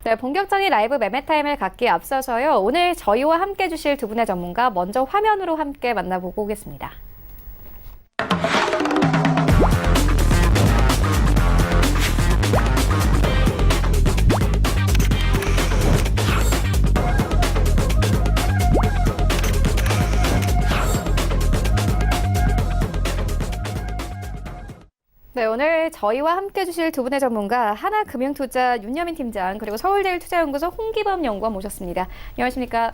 네, 본격적인 라이브 매매 타임을 갖기에 앞서서요. 오늘 저희와 함께 해주실 두 분의 전문가 먼저 화면으로 함께 만나보고 오겠습니다. 네, 오늘 저희와 함께 해주실 두 분의 전문가 하나금융투자 윤여민 팀장 그리고 서울제일투자연구소 홍기범 연구원 모셨습니다. 안녕하십니까?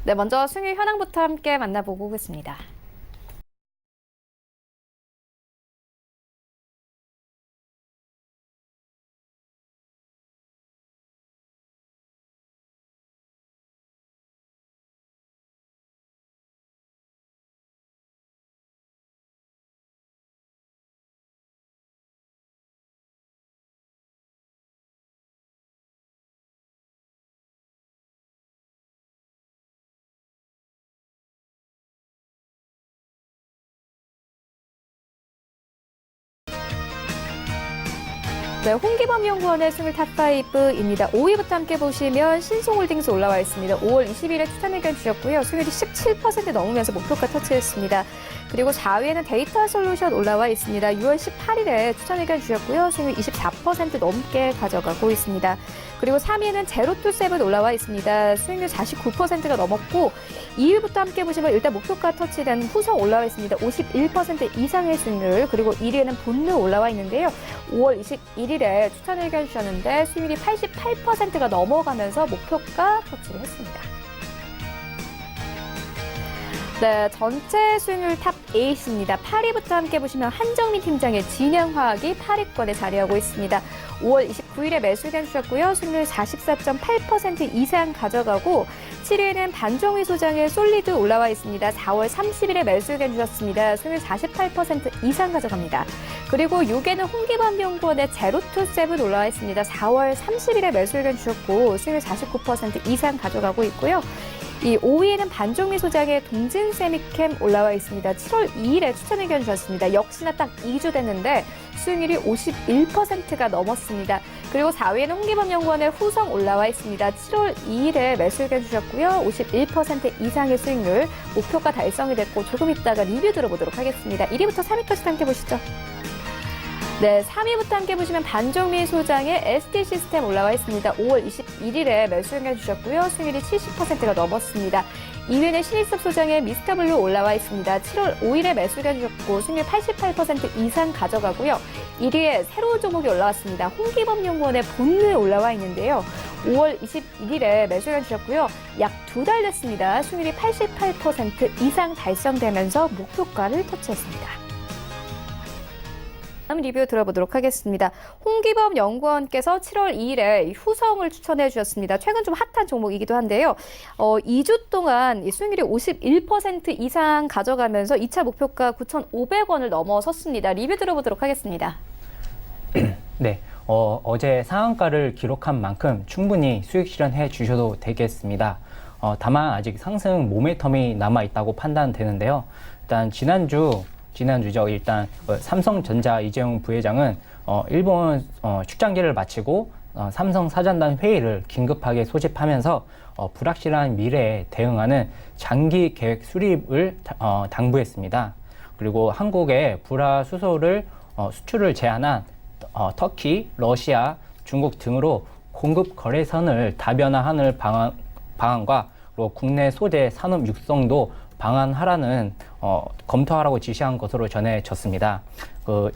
네, 먼저 수익률 현황부터 함께 만나보고 오겠습니다. 네, 홍기범 연구원의 수익률 탑5입니다. 5위부터 함께 보시면 신송홀딩스 올라와 있습니다. 5월 20일에 추천 의견 주셨고요. 수익률이 17% 넘으면서 목표가 터치했습니다. 그리고 4위에는 데이터 솔루션 올라와 있습니다. 6월 18일에 추천 의견 주셨고요. 수익률 24% 넘게 가져가고 있습니다. 그리고 3위에는 제로투세븐 올라와 있습니다. 수익률 49%가 넘었고 2위부터 함께 보시면 일단 목표가 터치된 후성 올라와 있습니다. 51% 이상의 수익률. 그리고 1위에는 본느 올라와 있는데요. 5월 21일에 추천 의견 주셨는데 수익률이 88%가 넘어가면서 목표가 터치를 했습니다. 네, 전체 수익률 탑 8입니다. 8위부터 함께 보시면 한정민 팀장의 진양화학이 8위권에 자리하고 있습니다. 5월 29일에 매수 의견 주셨고요. 수익률 44.8% 이상 가져가고 7위에는 반종휘 소장의 솔리드 올라와 있습니다. 4월 30일에 매수 의견 주셨습니다. 수익률 48% 이상 가져갑니다. 그리고 6위에는 홍기범 연구원의 제로투세븐 올라와 있습니다. 4월 30일에 매수 의견 주셨고 수익률 49% 이상 가져가고 있고요. 이 5위에는 반종미 소장의 동진세미캠 올라와 있습니다. 7월 2일에 추천 의견 주셨습니다. 역시나 딱 2주 됐는데 수익률이 51%가 넘었습니다. 그리고 4위에는 홍기범 연구원의 후성 올라와 있습니다. 7월 2일에 매수 의견 주셨고요. 51% 이상의 수익률, 목표가 달성이 됐고 조금 있다가 리뷰 들어보도록 하겠습니다. 1위부터 3위까지 함께 보시죠. 네, 3위부터 함께 보시면 반종미 소장의 ST 시스템 올라와 있습니다. 5월 21일에 매수 의견 주셨고요. 수익률이 70%가 넘었습니다. 2위는 신일섭 소장의 미스터블루 올라와 있습니다. 7월 5일에 매수 의견 주셨고 수익률 88% 이상 가져가고요. 1위에 새로운 종목이 올라왔습니다. 홍기범 연구원의 본느 올라와 있는데요. 5월 21일에 매수 의견 주셨고요. 약 2달 됐습니다. 수익률이 88% 이상 달성되면서 목표가를 터치했습니다. 다음 리뷰 들어보도록 하겠습니다. 홍기범 연구원께서 7월 2일에 후성을 추천해 주셨습니다. 최근 좀 핫한 종목이기도 한데요. 2주 동안 수익률이 51% 이상 가져가면서 2차 목표가 9,500원을 넘어섰습니다. 리뷰 들어보도록 하겠습니다. 네, 어제 상한가를 기록한 만큼 충분히 수익 실현해 주셔도 되겠습니다. 다만 아직 상승 모멘텀이 남아 있다고 판단되는데요. 일단 지난주죠. 일단 삼성전자 이재용 부회장은 일본 출장기를 마치고 삼성 사전단 회의를 긴급하게 소집하면서 불확실한 미래에 대응하는 장기 계획 수립을 당부했습니다. 그리고 한국의 불화 수소를 수출을 제한한 터키, 러시아, 중국 등으로 공급 거래선을 다변화하는 방안과 그리고 국내 소재 산업 육성도 방안하라는 검토하라고 지시한 것으로 전해졌습니다.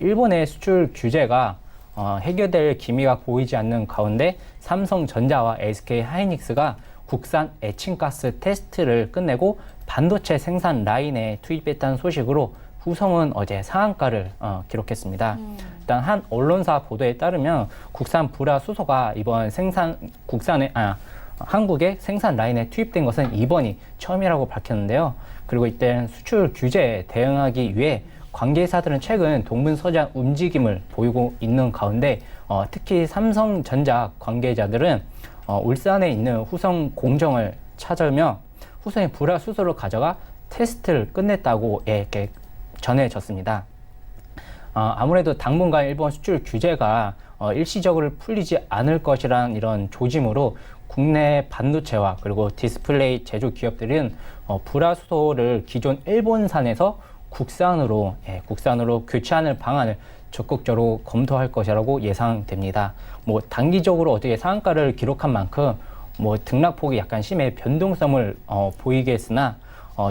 일본의 수출 규제가 해결될 기미가 보이지 않는 가운데 삼성전자와 SK하이닉스가 국산 에칭가스 테스트를 끝내고 반도체 생산 라인에 투입했다는 소식으로 후성은 어제 상한가를 기록했습니다. 일단 한 언론사 보도에 따르면 국산 불화 수소가 이번 한국의 생산 라인에 투입된 것은 이번이 처음이라고 밝혔는데요. 그리고 이때 수출 규제에 대응하기 위해 관계사들은 최근 동분서주한 움직임을 보이고 있는 가운데 특히 삼성전자 관계자들은 울산에 있는 후성 공정을 찾으며 후성의 불화 수소를 가져가 테스트를 끝냈다고 이렇게 전해졌습니다. 아무래도 당분간 일본 수출 규제가 일시적으로 풀리지 않을 것이라는 이런 조짐으로 국내 반도체와 그리고 디스플레이 제조 기업들은 불화수소를 기존 일본산에서 국산으로 교체하는 방안을 적극적으로 검토할 것이라고 예상됩니다. 뭐 단기적으로 어떻게 상한가를 기록한 만큼 뭐 등락폭이 약간 심해 변동성을 보이게 했으나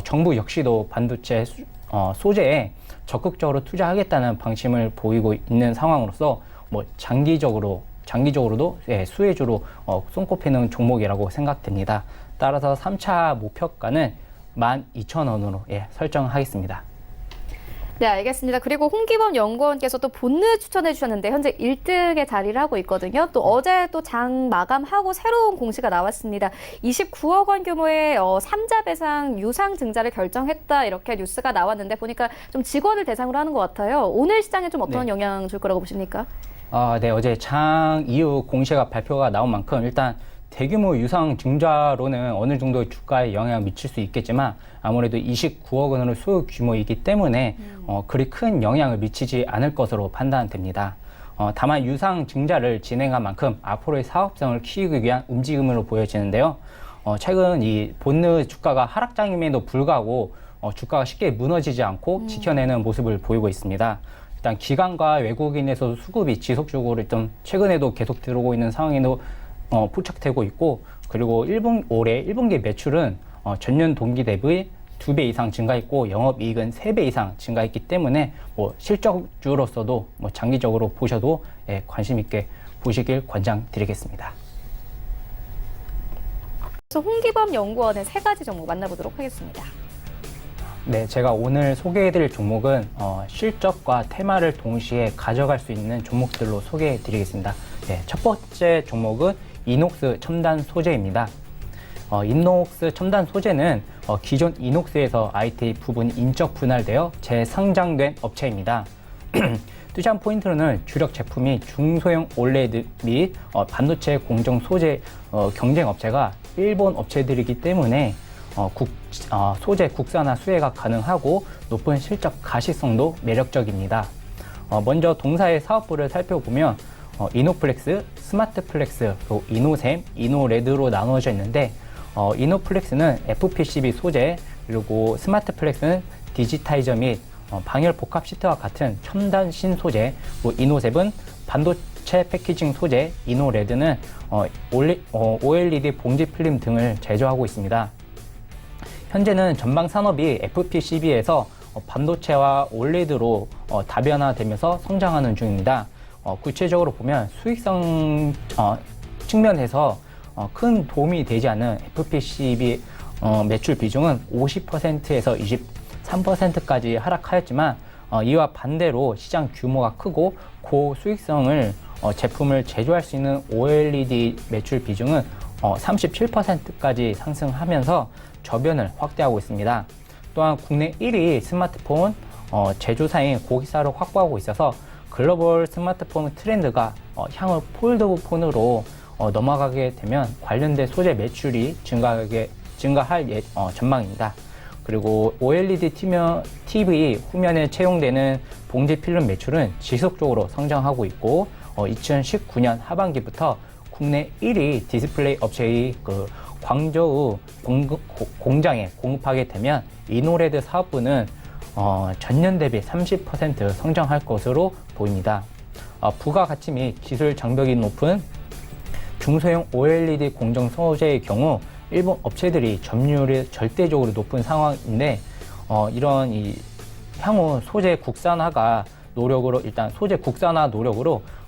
정부 역시도 반도체 소재에 적극적으로 투자하겠다는 방침을 보이고 있는 상황으로서 뭐 장기적으로도 수혜주로 손꼽히는 종목이라고 생각됩니다. 따라서 3차 목표가는 12,000원으로 설정하겠습니다. 네, 알겠습니다. 그리고 홍기범 연구원께서 또 본느 추천해 주셨는데 현재 1등에 자리를 하고 있거든요. 또 어제 또 장 마감하고 새로운 공시가 나왔습니다. 29억 원 규모의 3자 배상 유상 증자를 결정했다 이렇게 뉴스가 나왔는데 보니까 좀 직원을 대상으로 하는 것 같아요. 오늘 시장에 좀 어떤 영향 줄 거라고 보십니까? 네, 어제 장 이후 공시가 발표가 나온 만큼 일단 대규모 유상 증자로는 어느 정도 주가에 영향을 미칠 수 있겠지만 아무래도 29억 원으로 소요 규모이기 때문에 그리 큰 영향을 미치지 않을 것으로 판단됩니다. 다만 유상 증자를 진행한 만큼 앞으로의 사업성을 키우기 위한 움직임으로 보여지는데요. 최근 이 본느 주가가 하락장임에도 불구하고 주가가 쉽게 무너지지 않고 지켜내는 모습을 보이고 있습니다. 일단 기관과 외국인에서 수급이 지속적으로 좀 최근에도 계속 들어오고 있는 상황에도 포착되고 있고, 그리고 올해 1분기 매출은 전년 동기 대비 2배 이상 증가했고 영업이익은 3배 이상 증가했기 때문에 뭐 실적주로서도 뭐 장기적으로 보셔도 관심 있게 보시길 권장드리겠습니다. 그래서 홍기범 연구원의 3가지 종목 만나보도록 하겠습니다. 네, 제가 오늘 소개해드릴 종목은 실적과 테마를 동시에 가져갈 수 있는 종목들로 소개해드리겠습니다. 네, 첫 번째 종목은 이녹스 첨단 소재입니다. 이녹스 첨단 소재는 기존 이녹스에서 IT 부분이 인적 분할되어 재상장된 업체입니다. 투자한 포인트로는 주력 제품이 중소형 올레드 및 반도체 공정 소재 경쟁 업체가 일본 업체들이기 때문에 소재 국산화 수혜가 가능하고 높은 실적 가시성도 매력적입니다. 먼저 동사의 사업부를 살펴보면 이노플렉스, 스마트플렉스, 그리고 이노셈, 이노레드로 나누어져 있는데 이노플렉스는 FPCB 소재, 그리고 스마트플렉스는 디지타이저 및 방열 복합 시트와 같은 첨단 신소재, 그리고 이노셈은 반도체 패키징 소재, 이노레드는 OLED 봉지 필름 등을 제조하고 있습니다. 현재는 전방 산업이 FPCB에서 반도체와 OLED로 다변화되면서 성장하는 중입니다. 구체적으로 보면 수익성 측면에서 큰 도움이 되지 않은 FPCB 매출 비중은 50%에서 23%까지 하락하였지만 이와 반대로 시장 규모가 크고 고수익성을 제품을 제조할 수 있는 OLED 매출 비중은 37%까지 상승하면서 저변을 확대하고 있습니다. 또한 국내 1위 스마트폰 제조사인 고객사를 확보하고 있어서 글로벌 스마트폰 트렌드가 향후 폴더폰으로 넘어가게 되면 관련된 소재 매출이 증가할 전망입니다. 그리고 OLED TV 후면에 채용되는 봉지 필름 매출은 지속적으로 성장하고 있고 2019년 하반기부터 국내 1위 디스플레이 업체의 광저우 공장에 공급하게 되면 이노레드 사업부는 전년 대비 30% 성장할 것으로 보입니다. 부가가치 및 기술 장벽이 높은 중소형 OLED 공정 소재의 경우 일본 업체들이 점유율이 절대적으로 높은 상황인데 이런 향후 소재 국산화 노력으로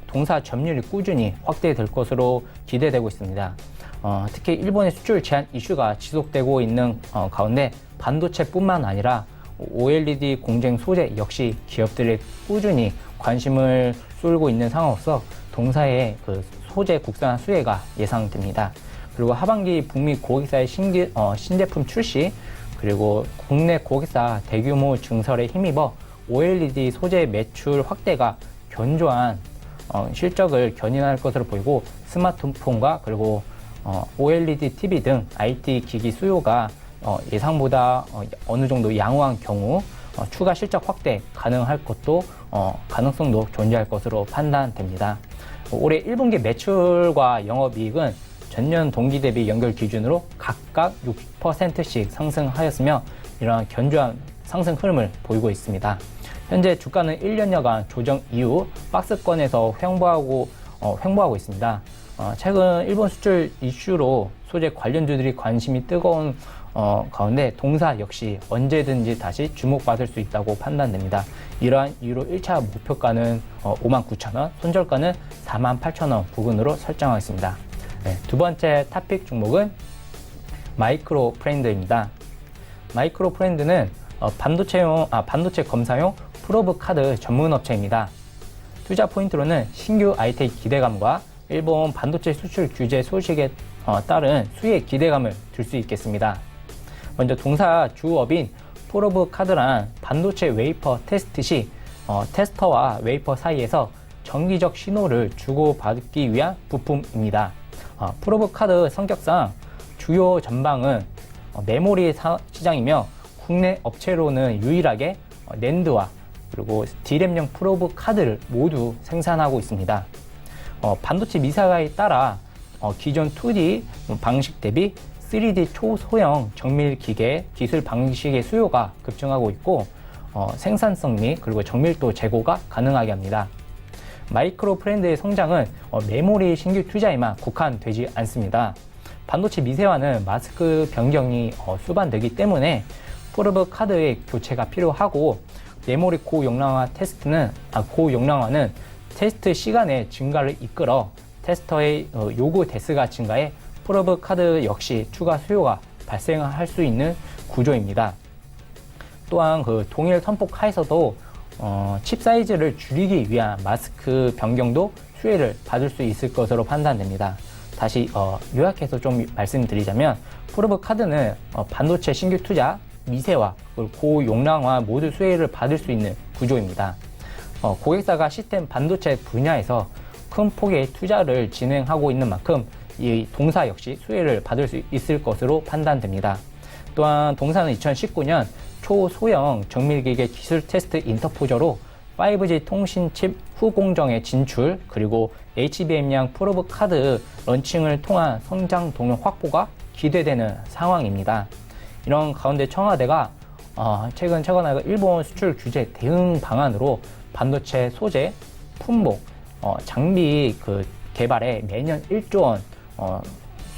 동사 점유율이 꾸준히 확대될 것으로 기대되고 있습니다. 특히 일본의 수출 제한 이슈가 지속되고 있는 가운데 반도체뿐만 아니라 OLED 공정 소재 역시 기업들이 꾸준히 관심을 쏠고 있는 상황으로서 동사의 소재 국산화 수혜가 예상됩니다. 그리고 하반기 북미 고객사의 신제품 출시, 그리고 국내 고객사 대규모 증설에 힘입어 OLED 소재 매출 확대가 견조한 실적을 견인할 것으로 보이고 스마트폰과 그리고 OLED TV 등 IT 기기 수요가 예상보다 어느 정도 양호한 경우 추가 실적 확대 가능할 것도 가능성도 존재할 것으로 판단됩니다. 올해 1분기 매출과 영업이익은 전년 동기 대비 연결 기준으로 각각 6%씩 상승하였으며 이러한 견조한 상승 흐름을 보이고 있습니다. 현재 주가는 1년여간 조정 이후 박스권에서 횡보하고 있습니다. 최근 일본 수출 이슈로 소재 관련주들이 관심이 뜨거운 가운데 동사 역시 언제든지 다시 주목받을 수 있다고 판단됩니다. 이러한 이유로 1차 목표가는 59,000원, 손절가는 48,000원 부근으로 설정하겠습니다. 네, 두 번째 탑픽 종목은 마이크로 프렌드입니다. 마이크로 프렌드는 반도체 검사용 프로브 카드 전문 업체입니다. 투자 포인트로는 신규 IT 기대감과 일본 반도체 수출 규제 소식에 따른 수혜 기대감을 들 수 있겠습니다. 먼저 동사 주업인 프로브 카드란 반도체 웨이퍼 테스트 시 테스터와 웨이퍼 사이에서 정기적 신호를 주고받기 위한 부품입니다. 프로브 카드 성격상 주요 전방은 메모리 시장이며 국내 업체로는 유일하게 낸드와 그리고 D램용 프로브 카드를 모두 생산하고 있습니다. 반도체 미세화에 따라 기존 2D 방식 대비 3D 초소형 정밀 기계 기술 방식의 수요가 급증하고 있고 생산성 및 그리고 정밀도 제고가 가능하게 합니다. 마이크로 프렌드의 성장은 메모리 신규 투자에만 국한되지 않습니다. 반도체 미세화는 마스크 변경이 수반되기 때문에 프로브 카드의 교체가 필요하고 메모리 고용량화는 테스트 시간의 증가를 이끌어 테스터의 요구 대수가 증가해 프로브 카드 역시 추가 수요가 발생할 수 있는 구조입니다. 또한 동일 선폭 하에서도 칩 사이즈를 줄이기 위한 마스크 변경도 수혜를 받을 수 있을 것으로 판단됩니다. 다시 요약해서 좀 말씀드리자면 프로브 카드는 반도체 신규 투자, 미세화, 그리고 고용량화 모두 수혜를 받을 수 있는 구조입니다. 고객사가 시스템 반도체 분야에서 큰 폭의 투자를 진행하고 있는 만큼 이 동사 역시 수혜를 받을 수 있을 것으로 판단됩니다. 또한 동사는 2019년 초소형 정밀기계 기술 테스트 인터포저로 5G 통신칩 후공정의 진출 그리고 HBM량 프로브 카드 런칭을 통한 성장 동력 확보가 기대되는 상황입니다. 이런 가운데 청와대가 최근 일본 수출 규제 대응 방안으로 반도체 소재, 품목, 장비 개발에 매년 1조 원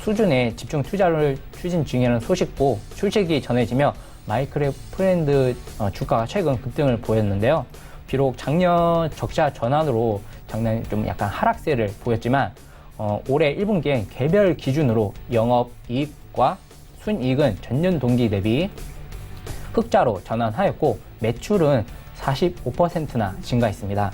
수준의 집중 투자를 추진 중이라는 소식도 출시기 전해지며 마이크로 프렌드 주가가 최근 급등을 보였는데요. 비록 작년 적자 전환으로 작년 좀 약간 하락세를 보였지만 올해 1분기엔 개별 기준으로 영업이익과 순이익은 전년 동기 대비 흑자로 전환하였고 매출은 45%나 증가했습니다.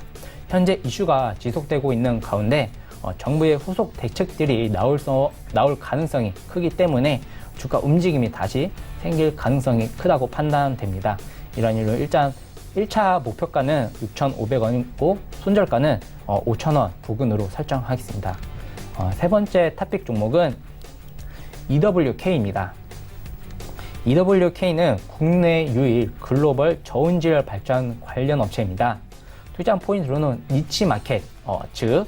현재 이슈가 지속되고 있는 가운데 정부의 후속 대책들이 나올 가능성이 크기 때문에 주가 움직임이 다시 생길 가능성이 크다고 판단됩니다. 이런 일로 일단 1차 목표가는 6,500원이고 손절가는 5,000원 부근으로 설정하겠습니다. 세 번째 탑픽 종목은 EWK입니다. EWK는 국내 유일 글로벌 저온지열 발전 관련 업체입니다. 투자 포인트로는 니치 마켓, 즉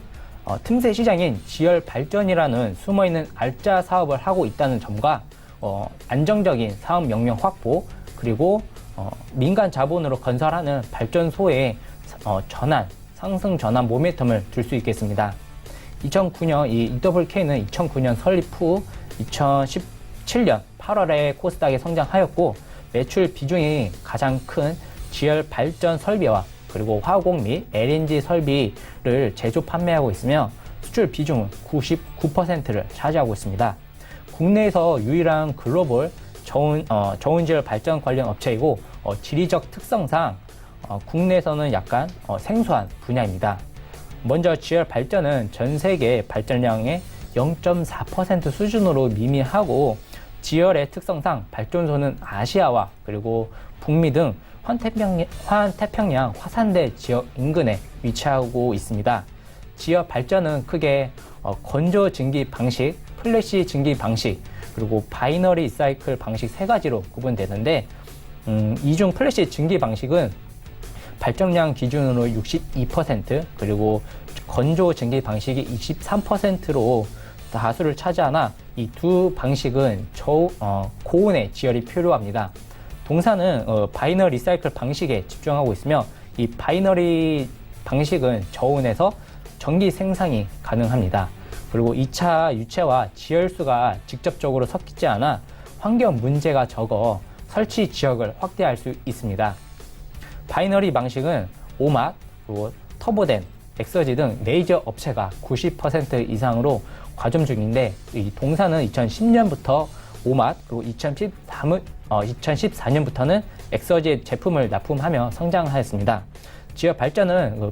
틈새 시장인 지열 발전이라는 숨어있는 알짜 사업을 하고 있다는 점과 안정적인 사업 명령 확보 그리고 민간 자본으로 건설하는 발전소의 상승 전환 모멘텀을 줄 수 있겠습니다. 이 EWK는 2009년 설립 후 2017년 8월에 코스닥에 성장하였고 매출 비중이 가장 큰 지열 발전 설비와 그리고 화공 및 LNG 설비를 제조 판매하고 있으며 수출 비중은 99%를 차지하고 있습니다. 국내에서 유일한 글로벌 저온지열 발전 관련 업체이고 지리적 특성상 국내에서는 약간 생소한 분야입니다. 먼저 지열 발전은 전 세계 발전량의 0.4% 수준으로 미미하고 지열의 특성상 발전소는 아시아와 그리고 북미 등 환태평양 화산대 지역 인근에 위치하고 있습니다. 지열 발전은 크게 건조 증기 방식, 플래시 증기 방식, 그리고 바이너리 리사이클 방식 세 가지로 구분되는데 이중 플래시 증기 방식은 발전량 기준으로 62% 그리고 건조 증기 방식이 23%로 다수를 차지하나 이 두 방식은 고온의 지열이 필요합니다. 동사는 바이너리 리사이클 방식에 집중하고 있으며 이 바이너리 방식은 저온에서 전기 생산이 가능합니다. 그리고 2차 유체와 지열수가 직접적으로 섞이지 않아 환경 문제가 적어 설치 지역을 확대할 수 있습니다. 바이너리 방식은 오맛, 그리고 터보덴, 엑서지 등 메이저 업체가 90% 이상으로 과점 중인데 이 동사는 2010년부터 오맛, 그리고 2014년부터는 엑서지 제품을 납품하며 성장하였습니다. 지역 발전은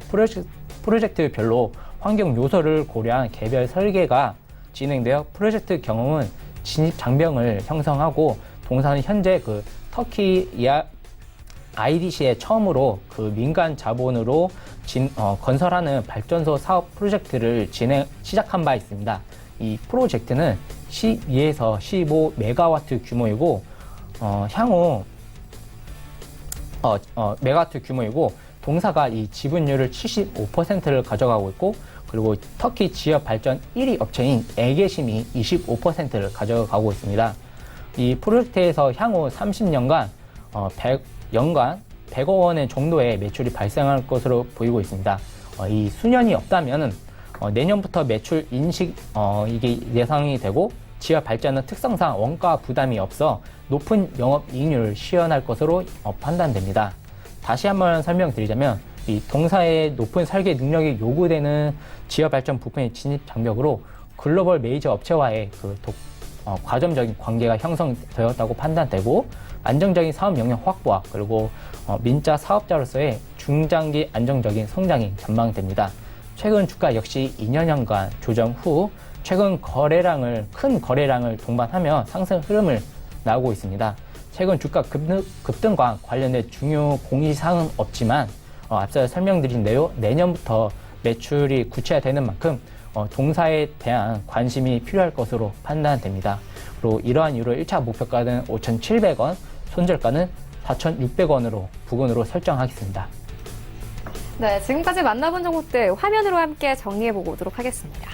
프로젝트별로 환경 요소를 고려한 개별 설계가 진행되어 프로젝트 경험은 진입 장벽을 형성하고 동사는 현재 터키 IDC에 처음으로 민간 자본으로 건설하는 발전소 사업 프로젝트를 시작한 바 있습니다. 이 프로젝트는 12에서 15메가와트 규모이고 향후 메가와트 규모이고 동사가 이 지분율을 75%를 가져가고 있고 그리고 터키 지역 발전 1위 업체인 에게심이 25%를 가져가고 있습니다. 이 프로젝트에서 향후 30년간 100억 원의 정도의 매출이 발생할 것으로 보이고 있습니다. 이 수년이 없다면 내년부터 매출 인식 이게 예상이 되고 지역 발전은 특성상 원가 부담이 없어 높은 영업이익률을 시현할 것으로 판단됩니다. 다시 한번 설명드리자면 이 동사의 높은 설계 능력이 요구되는 지역 발전 부분의 진입 장벽으로 글로벌 메이저 업체와의 과점적인 관계가 형성되었다고 판단되고 안정적인 사업 영역 확보와 그리고 민자 사업자로서의 중장기 안정적인 성장이 전망됩니다. 최근 주가 역시 2년간 조정 후 최근 큰 거래량을 동반하며 상승 흐름을 나오고 있습니다. 최근 주가 급등과 관련된 중요 공시사항은 없지만 앞서 설명드린 대로 내년부터 매출이 구체화되는 만큼 동사에 대한 관심이 필요할 것으로 판단됩니다. 그리고 이러한 이유로 1차 목표가는 5,700원, 손절가는 4,600원으로 부근으로 설정하겠습니다. 네, 지금까지 만나본 종목들 화면으로 함께 정리해보고 오도록 하겠습니다.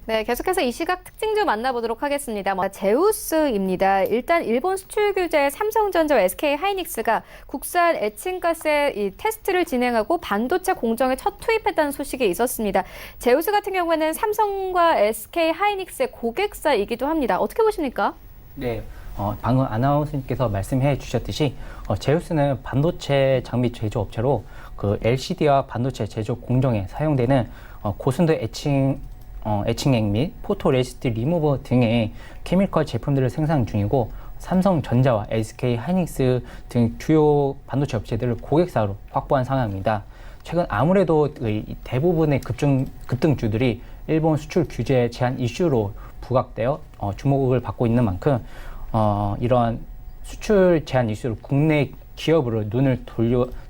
네, 계속해서 이 시각 특징주 만나보도록 하겠습니다. 제우스입니다. 일단 일본 수출 규제 삼성전자, SK 하이닉스가 국산 에칭가스의 이 테스트를 진행하고 반도체 공정에 첫 투입했다는 소식이 있었습니다. 제우스 같은 경우에는 삼성과 SK 하이닉스의 고객사이기도 합니다. 어떻게 보십니까? 네, 방금 아나운서님께서 말씀해 주셨듯이 제우스는 반도체 장비 제조업체로 LCD와 반도체 제조 공정에 사용되는 고순도 에칭액 및 포토레시스트 리무버 등의 케미컬 제품들을 생산 중이고 삼성전자와 SK 하이닉스 등 주요 반도체 업체들을 고객사로 확보한 상황입니다. 최근 아무래도 대부분의 급등주들이 일본 수출 규제 제한 이슈로 부각되어 주목을 받고 있는 만큼 이러한 수출 제한 이슈로 국내 기업으로 눈을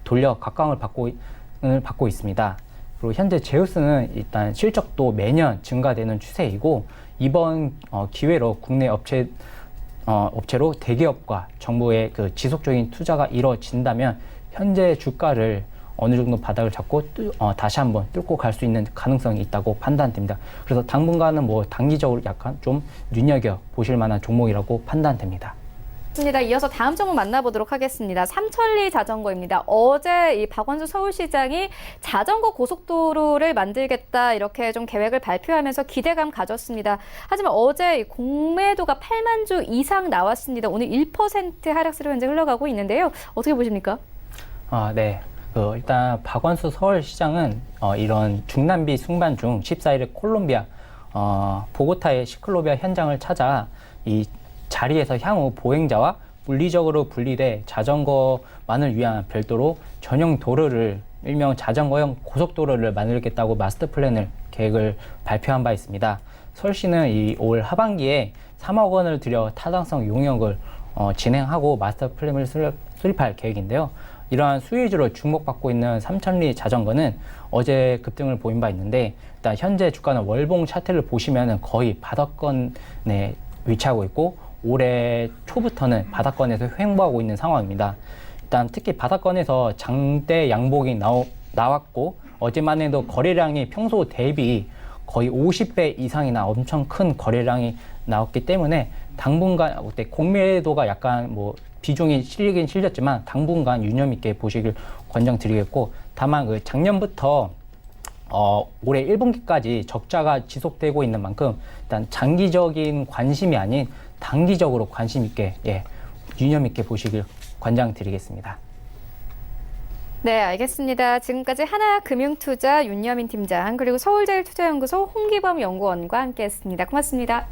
돌려 각광을 받고 있습니다. 그리고 현재 제우스는 일단 실적도 매년 증가되는 추세이고 이번 기회로 국내 업체로 대기업과 정부의 지속적인 투자가 이루어진다면 현재 주가를 어느 정도 바닥을 잡고 다시 한번 뚫고 갈 수 있는 가능성이 있다고 판단됩니다. 그래서 당분간은 단기적으로 약간 좀 눈여겨 보실 만한 종목이라고 판단됩니다. 좋습니다. 이어서 다음 종목 만나보도록 하겠습니다. 삼천리 자전거입니다. 어제 이 박원순 서울시장이 자전거 고속도로를 만들겠다 이렇게 좀 계획을 발표하면서 기대감 가졌습니다. 하지만 어제 공매도가 8만 주 이상 나왔습니다. 오늘 1% 하락세로 현재 흘러가고 있는데요. 어떻게 보십니까? 네. 일단 박원순 서울시장은 이런 중남미 순방 중 14일에 콜롬비아 보고타의 시클로비아 현장을 찾아 이 자리에서 향후 보행자와 물리적으로 분리돼 자전거만을 위한 별도로 전용 도로를 일명 자전거용 고속도로를 만들겠다고 마스터 플랜을 계획을 발표한 바 있습니다. 서울시는 이 올 하반기에 3억 원을 들여 타당성 용역을 진행하고 마스터 플랜을 수립할 계획인데요. 이러한 수혜주로 주목받고 있는 삼천리 자전거는 어제 급등을 보인 바 있는데 일단 현재 주가는 월봉 차트를 보시면은 거의 바닥권에 위치하고 있고 올해 초부터는 바닥권에서 횡보하고 있는 상황입니다. 일단 특히 바닥권에서 장대 양봉이 나왔고 어제만 해도 거래량이 평소 대비 거의 50배 이상이나 엄청 큰 거래량이 나왔기 때문에 당분간 그때 공매도가 약간 뭐 비중이 실리긴 실렸지만 당분간 유념 있게 보시길 권장드리겠고, 다만 그 작년부터 올해 1분기까지 적자가 지속되고 있는 만큼 일단 장기적인 관심이 아닌 단기적으로 관심 있게 유념 있게 보시길 권장드리겠습니다. 네, 알겠습니다. 지금까지 하나금융투자 윤여민 팀장 그리고 서울제일투자연구소 홍기범 연구원과 함께했습니다. 고맙습니다.